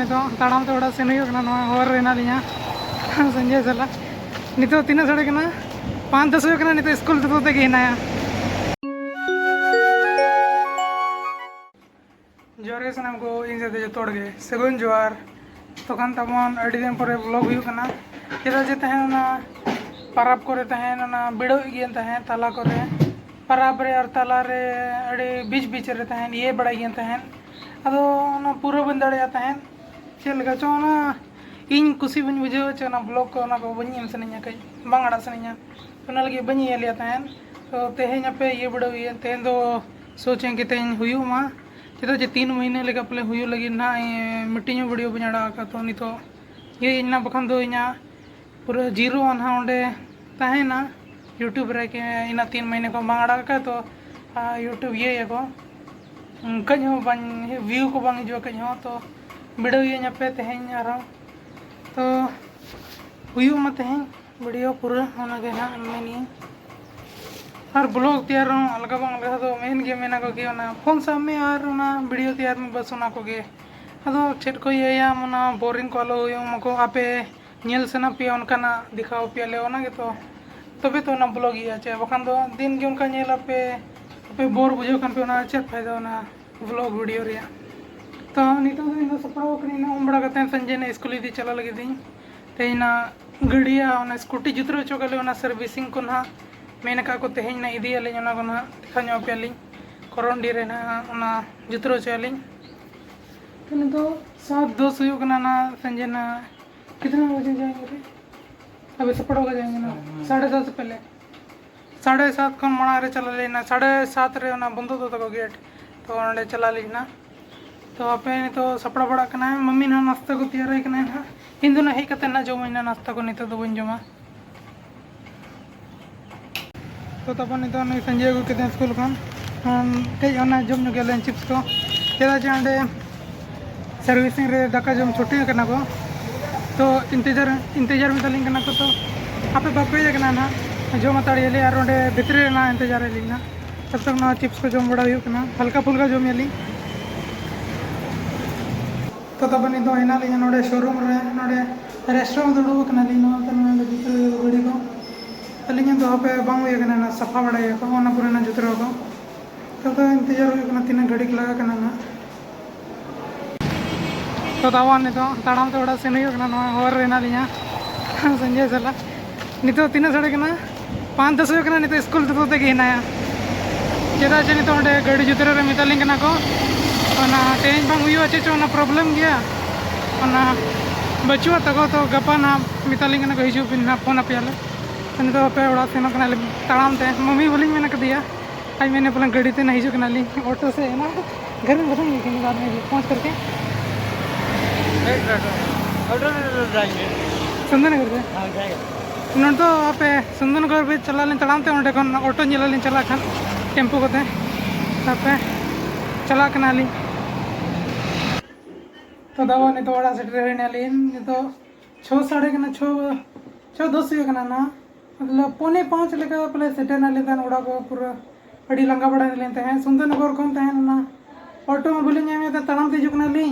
नितो ताड़ाम ते ओड़ा सेन हुई हर रेना लिया संजय साला नितो तीना साढ़े कना 5-10 हुई नितो स्कूल तो ते हिनाया जोर के सामान को इन से जो गे सगुन जोहार तखन तबन अड़ी दिन पर ब्लॉग हुई कना चेदा जे तहना पाराब करे तहन बिड़ो गियन तहन ताला करे पाराब रे और ताला रे अड़ी बीच बीच रे तहन ये बड़ा गियन तहन अदो ना पूरा बन दड़या तहन चेल लगा चो ना इन कुसी बन बुझे चे ना ब्लॉग को ना को बनी एम सनिया कई बांग अड़ा सनिया तो लगी बनी ये लिया तहन तो तेहें पे ये बिड़ो गियन तहन दो सोचें कि तेहें हुई मा चेदा जे 3 महीने लेगा पले हुई लगी ना मिट्टी वीडियो बना का तो नहीं तो ये इना बखान दो इना पूरा जीरो ना ओंडे तहना यूट्यूब रे के इना 3 महीने को बांगड़ा का तो यूट्यूब ये को कहीं हो बन व्यू को बांग जो कहीं हो तो वीडियो ये पे तहन आरो तो हुई मत तहन वीडियो पूरा होना के ना मेनी और ब्लॉग तैयार अलग बांग अलग तो मेन गे मेना को कि फोन सब में और वीडियो तैयार में बस ना को गे अदो चेट को ये बोरिंग को आलो मको आपे नेल सेना पे उनका दिखाओ पे ले ओना गे तो तबे तो ना ब्लॉग ये चे बखान दो दिन के उनका नेल पे बोर बुझो कन पे ना चेक फायदा ना ब्लॉग वीडियो रे तो नितो इन सपड़ो कनी ना उमड़ा कते संजय ने स्कूल दी चला लगी दी तेना गड़िया ना स्कूटी जुतरो चोकले ना सर्विसिंग को ना मेन का को तेहें ना इदी अली ना को ना दिखा पे अली करंडी रे ना जुतरो चली तो नितो 7:10 हुई ना संजय ना कितना बजे जाएंगे रे अभी सपड़ो का जाएंगे ना 7:30 से पहले 7:30 को मना रे चला लेना 7:30 रे ना बंद तो तको गेट तो ओंडे चला लेना तो आपे तो सपड़ा बड़ा कना मम्मी ना नाश्ता को तैयार कना ना इन दोनों हे कते ना जमा ना नाश्ता को नितो तो बन जमा तो तब नितो नहीं संजय को कितने स्कूल खान कई ओना जम गेलें चिप्स को चेदा जे अंडे सर्विसिंग रे दाका जम छुट्टी करना को तो इंतजार में तलिंग करना को तो आपे बापे जगना ना जो माताड़ी ले और ओंडे भितरी ना इंतजार लेना तब तक ना चिप्स को जम बड़ा हुई करना हल्का फुल्का जम यली तो तब नितो हिना लिया नोडे शोरूम रे नोडे रेस्टोरेंट दुड़ुब कना ली नो तो नोडे भितरी गड़ी को अलिंग तो पे बांग हुई करना ना सफा बड़ा को ओना पूरे ना जुतरो को तो इंतजार हुई करना 3 घड़ी लगा करना ना तो तब नितो ताड़ाम ते ओड़ा सेन हुई करना हर रेना लिया संजय साला नितो 3 साढ़े कना 5-10 हुई नितो स्कूल तो ते हिनाया चेदा जे नितो ओंडे गाड़ी जुतरो रे मितालिंग कना को ओना तेज बांग हुई अच्छे चो प्रॉब्लम गया ओना बचुआ तको तो गपा ना मितालिंग कना को हिजू बिन ना फोन पे आले तो पे ओड़ा सेन कना ताड़ाम ते मम्मी बोलिंग मेना कर दिया आज मैंने बोला गाड़ी ते ना हिजू कना ली ऑटो से है ना घर में बैठेंगे कि बाद में पहुंच करके सुंदरनगर से नोट तो आपे सुंदरनगर भी चला लें ताड़ाम ते ओंडे खन ऑटो चला लें चला खान टेम्पो कोते तापे चला कना ली तो दवा ने तो ओड़ा सेटर होने ली तो 6 साढ़े कना 6:10 हुई कना ना मतलब 4:45 लेका पहले सेटर ना लेता ओड़ा को पूरा अड़ी लंगा बड़ा लेते हैं सुंदरनगर कौन तहन ना ऑटो में बोले जामे तो ताड़ाम ते जुकना ली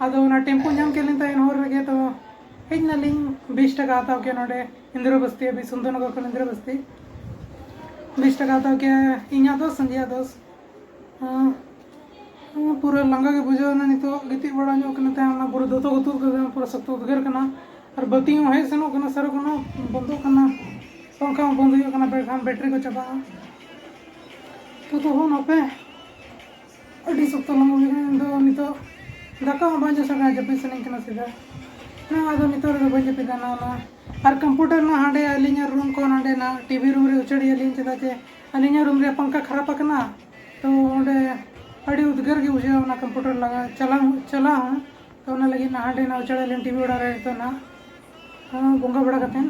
आदो ना टेम्पो जाम के लेता हर रगे तो हेज ना ली 20 टका आता के नोडे इंदिरा बस्ती अभी सुंदरनगर को इंदिरा बस्ती 20 टका आता के इना दोस्त संजय दोस्त पूरा लंगा के बुझे ना नितो गिति बड़ा जो कना ता पूरा दोतो गुतु पूरा सख्त उद्गर कना और बत्ती है सनो कना सर कना बंदो कना पंखा बंद हुई कना बैटरी को चाबा तो हो ना पे अड़ी सख्त लंगा दो नितो दाका बांजो सका जपी सने कना सीधा ना आदो नितो रे बांजो पे दाना ना और कंप्यूटर ना हांडे अलिኛ रूम को हांडे ना टीवी रूम रे उचड़ी अलिñ चदा जे अलिኛ रूम रे पंखा खराब कना तो ओंडे अड़ी उद्गर के बुझे ना कंप्यूटर लगा चला हूँ तो ना लगी ना हांडे ना उचड़ा लें टीवी उड़ा रहे तो ना बोंगा बड़ा कतें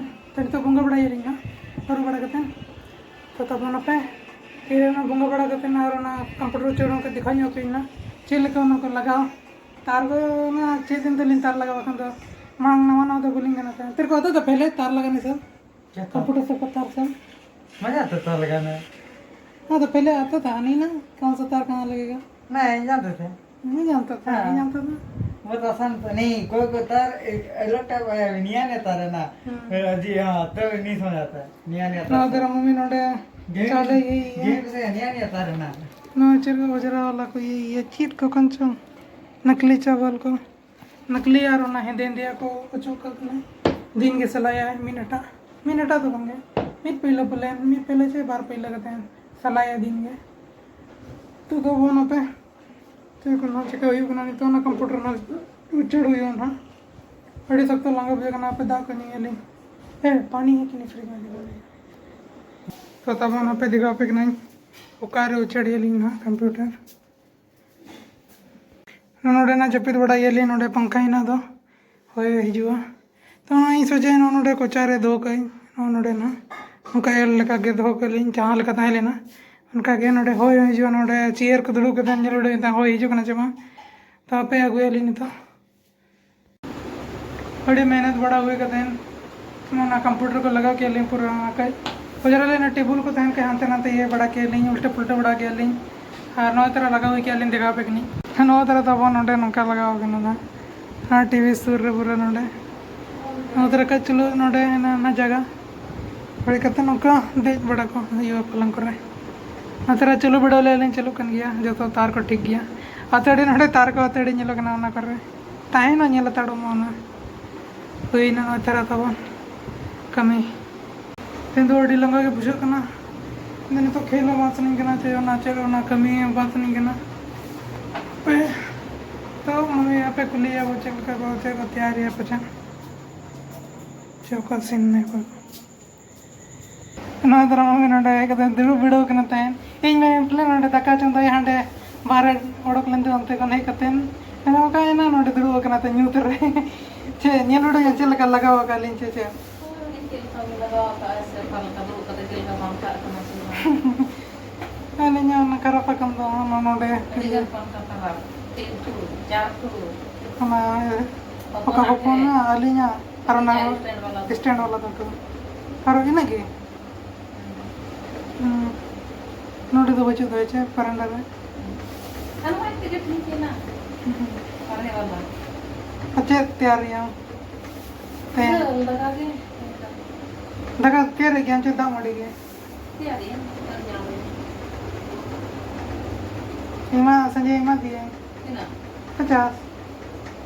तो बोंगा बड़ा ये ना और बड़ा कतें तो तब ना पे फिर ना बोंगा बड़ा कतें ना और ना कंप्यूटर उचड़ों के दिखाई पे ना चेल को ना को लगाओ तार को ना 6 दिन तो लिन तार लगा बखन तो मांग ना तो बोलिंग ना तेरे को आता तो पहले तार लगाने सब कंप्यूटर से तार सब मजा आता तार लगाना हाँ तो पहले आता था नहीं ना कौन सा तार कहाँ लगेगा नहीं जानते थे नहीं जानता था नहीं जानता था बहुत आसान तो नहीं, कोई तार एक अलग टाइप है, निया ने तार है ना। जी हाँ, तो नहीं समझ आता है, निया ने ना तार। तेरा मम्मी नोडे चाले ये गेम से निया ने तार है ना। ना चिरगा वजरा वाला को ये चीट को कंचो नकली चावल को नकली यार ना हिंदे इंडिया को अचो करने दिन के सलाया है मिनटा तो बंगे मिट पहले बोले मिट पहले से बार पहले कहते हैं सलाया दिन के तो वो ना पे तो को ना चेक हुई ना नहीं तो ना कंप्यूटर ना उचड़ हुई ना अड़ी सब तो लंगा बजे ना पे दा को नहीं है ए पानी है कि नहीं फ्रिज में तो तब ना पे दिखा पे नहीं वो कार्य उचड़ ली ना कंप्यूटर नोडे ना जपित बड़ा ये नोडे पंखा ही ना दो होए हिजुआ तो ना ही सोचे नोडे कोचारे दो कई नोडे ना उनका एल लगा के दो के लिन जहाँ लगा था लेना उनका के नोडे होए हिजुआ नोडे चेयर को दुड़ू के दान जलोडे ता होए हिजुआ ना चमा तो आपे आगुए लिन तो बड़ी मेहनत बड़ा हुए का दिन ना कंप्यूटर को लगा के लिन पूरा कई जरा लेना टेबल को तहन के हाथे नाते ये बड़ा के लिन उल्टे पुल्टे बड़ा के लिन हाँ नौ तरह लगा हुई के लिन दिखा पे नहीं नौ तरह तब नोडे नौका लगा ना हाँ टीवी सूर रे पूरा नोडे नौ तरह का चलो नोडे ना जगह बड़ी कते नौका देख बड़ा को ये पलंग करे ना तरह चलो बड़ा ले लें चलो कन गया जो तो तार को ठीक गया अतड़ी नोडे तार को अतड़ी ñelo कना ना करे ताहे ना ñelo ताड़ो मोना हुई ना नौ तरह तब कमी तेंदो अड़ी लंगा के बुझो कना दिन तो खेला बात नहीं करना चाहिए ना चलो ना कमी बात नहीं करना पे तो मम्मी यहाँ पे खुली है वो चल कर बहुत है तैयारी है पचा चौका सीन नहीं कोई ना इधर मम्मी नोडे कहते दिलू बिड़ो करना तैन इन में प्ले नोडे दका चंदा यहाँ डे बाहर ओडक लेंदे अंते को नहीं कहते हैं ना का है ना नोडे दिलू करना तैन न्यू तेरे चे न्यू लोडे यहाँ चल कर लगा हुआ कालीन चे Alinya nak apa kamu tuh nonode? Karena apa na alinya karena stand wala tuh. Harus ini lagi. Node tuh baca tuh aja paranda deh. Anu itu dia tinggi na. Parne wala. Aja tiar yang. Daga tiar yang cuci dah mandi ke. Tiar yang. Ima Sanjay ima दिए Ina. 50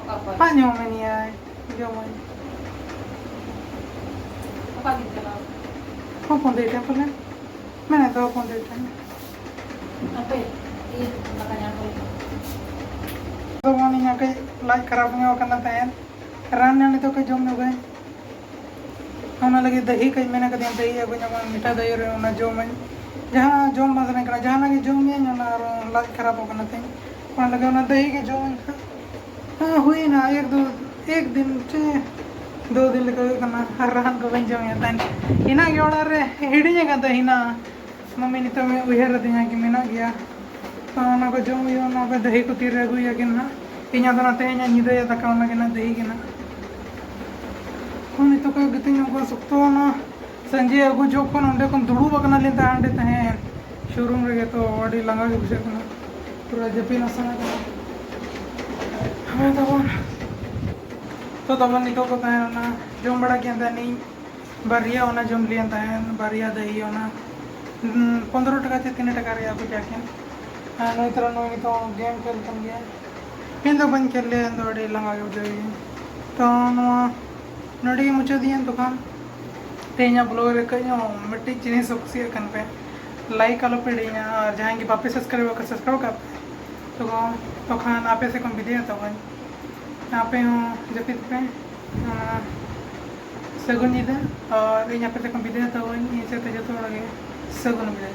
Apa? पाँचों में नहीं आए जो मैं Apa gitu lah. कौन कौन देते हैं पहले मैंने तो कौन देते हैं Apa ya? Iya, makanya aku. तो वो नहीं यहाँ कहीं लाइट खराब नहीं हो करना था रान ने तो कहीं जम हो गए होना लगे दही कहीं मैंने कहीं दही है कुछ मीठा दही रहे ना जो मैं जहाँ जोम बात नहीं करना जहाँ लगे जोम ये ना लाइट खराब हो करना था वहाँ लगे ना दही के जोम हाँ हुई ना एक दिन से 2 दिन लगे करना हर रात को बन जाऊँ था इना क्यों रे हिड़ने का था इना मम्मी ने तो मैं उहर रहती हैं कि मैं ना गया तो ना को जोम यो ना पे दही को तीर रह गया कि ना इन्हें तो ना तेज़ नींद या तक लगे ना दही के ना उन्हें तो कोई गति नहीं को सकते हो ना संजय अगु जो को नंदे को दुड़ू बकना लेता है अंडे तहे शोरूम रे तो अड़ी लंगा के बुझे कना पूरा जपी ना सना कना हमें तो तब नितो को तहे ना जोम बड़ा के अंदर नहीं बारिया होना जोम लिया तहे बारिया दही होना 15 टका से 3 टका रे आपको जाके नो इतना नो तो गेम खेल कम गया इन तो बन खेल ले अंदर अड़ी लंगा के बुझे तो नड़ी मुझे दिए दुकान तेना ब्लॉग रे कहीं मिट्टी चीनी सुखसी कन पे लाइक आलो पे डिया और जहाँ की वापस सब्सक्राइब कर सब्सक्राइब कर तो खान आपे से कम वीडियो तो भाई यहाँ पे हूँ जपित पे सगुन जी और यहाँ पे से कम वीडियो तो भाई ये से तो जो लगे सगुन मिले